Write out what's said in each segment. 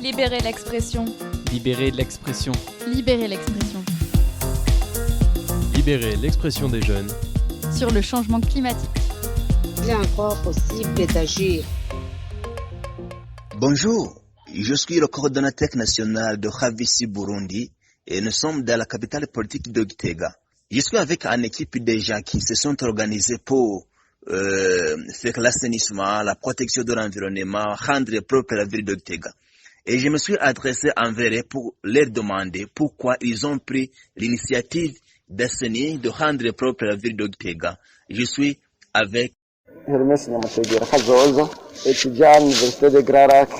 Libérer l'expression. Libérer l'expression. Libérer l'expression. Libérer l'expression des jeunes. Sur le changement climatique. Il est encore possible d'agir. Bonjour, je suis le coordonnateur national de Havisi Burundi et nous sommes dans la capitale politique de Gitega. Je suis avec une équipe de gens qui se sont organisés pour faire l'assainissement, la protection de l'environnement, rendre propre la ville de Gitega. Et je me suis adressé envers eux pour leur demander pourquoi ils ont pris l'initiative d'assainir, de rendre propre la ville de Gitega. Je suis avec Hermès Nyamutegera Kazoza, étudiant à l'université de Grand-Lac.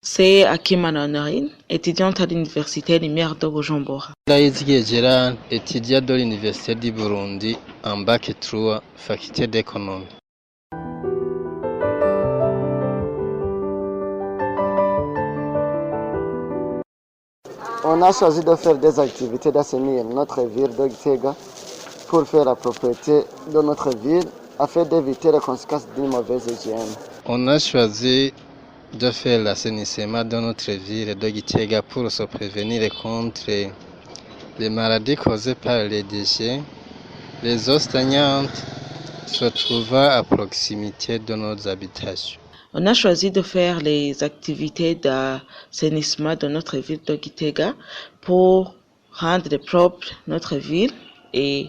C'est Akimana Honorine, étudiante à l'université Lumière de Bujumbura. Ndayizigiye Gerard, étudiant de l'université du Burundi en bac 3, faculté d'économie. On a choisi de faire des activités d'assainir notre ville de Gitega pour faire la propriété de notre ville afin d'éviter les conséquences d'une mauvaise hygiène. On a choisi de faire l'assainissement de notre ville de Gitega pour se prévenir contre les maladies causées par les déchets, les eaux stagnantes se trouvant à proximité de nos habitations. On a choisi de faire les activités d'assainissement de notre ville de Gitega pour rendre propre notre ville et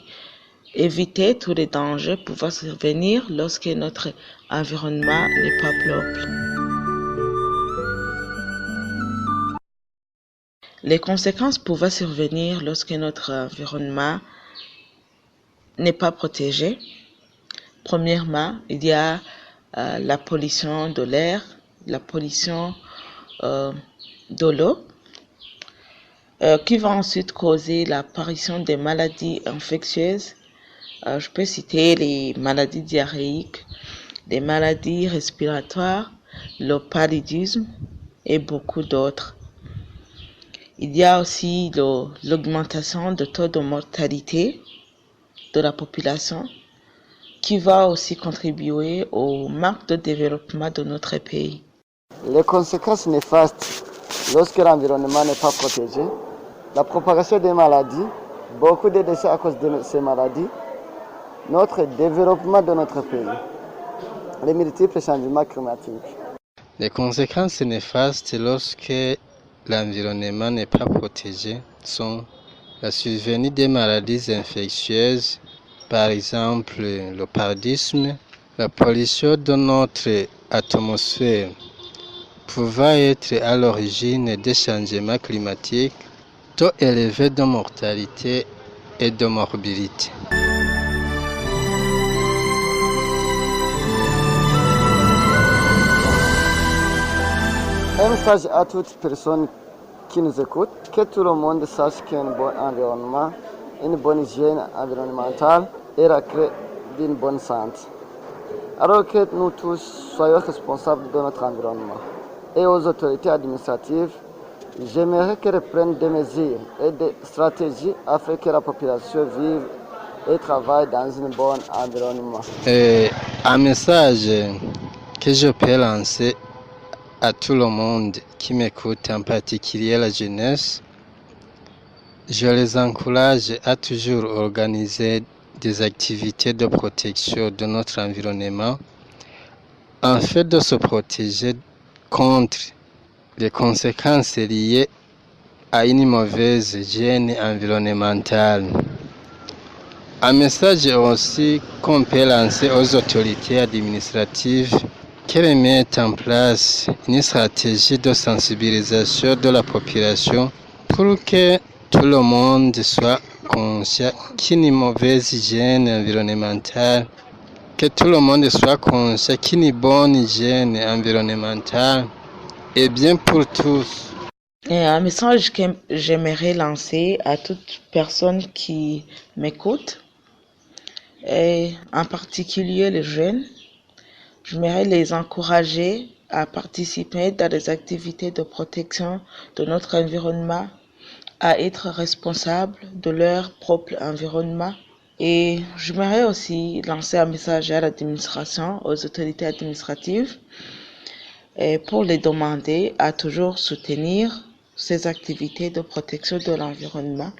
éviter tous les dangers pouvant survenir lorsque notre environnement n'est pas propre. Les conséquences pouvant survenir lorsque notre environnement n'est pas protégé. Premièrement, il y a la pollution de l'air, la pollution de l'eau, qui va ensuite causer l'apparition des maladies infectieuses. Je peux citer les maladies diarrhéiques, les maladies respiratoires, le paludisme et beaucoup d'autres. Il y a aussi l'augmentation du taux de mortalité de la population qui va aussi contribuer au manque de développement de notre pays. Les conséquences néfastes lorsque l'environnement n'est pas protégé, la propagation des maladies, beaucoup de décès à cause de ces maladies, notre développement de notre pays, les multiples changements climatiques. Les conséquences néfastes lorsque l'environnement n'est pas protégé sont la survenue des maladies infectieuses, par exemple le paludisme, la pollution de notre atmosphère, pouvant être à l'origine des changements climatiques, taux élevé de mortalité et de morbidité. Un message à toute personne qui nous écoute, que tout le monde sache qu'un bon environnement, une bonne hygiène environnementale est la clé d'une bonne santé. Alors que nous tous soyons responsables de notre environnement. Et aux autorités administratives, j'aimerais qu'elles prennent des mesures et des stratégies afin que la population vive et travaille dans un bon environnement. Un message que je peux lancer à tout le monde qui m'écoute, en particulier la jeunesse, je les encourage à toujours organiser des activités de protection de notre environnement afin de se protéger contre les conséquences liées à une mauvaise hygiène environnementale. Un message aussi qu'on peut lancer aux autorités administratives qu'elles mettent en place une stratégie de sensibilisation de la population pour que tout le monde soit conscient qu'une mauvaise hygiène environnementale, que tout le monde soit conscient qu'une bonne hygiène environnementale est bien pour tous. Et un message que j'aimerais lancer à toute personne qui m'écoute, et en particulier les jeunes, j'aimerais les encourager à participer dans les activités de protection de notre environnement, à être responsables de leur propre environnement. Et j'aimerais aussi lancer un message à l'administration, aux autorités administratives, et pour les demander à toujours soutenir ces activités de protection de l'environnement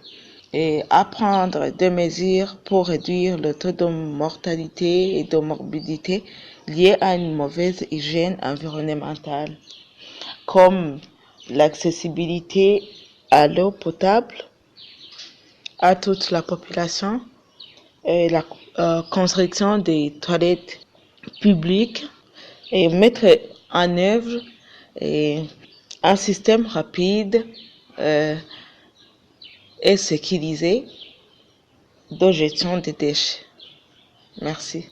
et à prendre des mesures pour réduire le taux de mortalité et de morbidité liés à une mauvaise hygiène environnementale, comme l'accessibilité à l'eau potable à toute la population et la construction des toilettes publiques et mettre en œuvre un système rapide et sécurisé de gestion des déchets. Merci.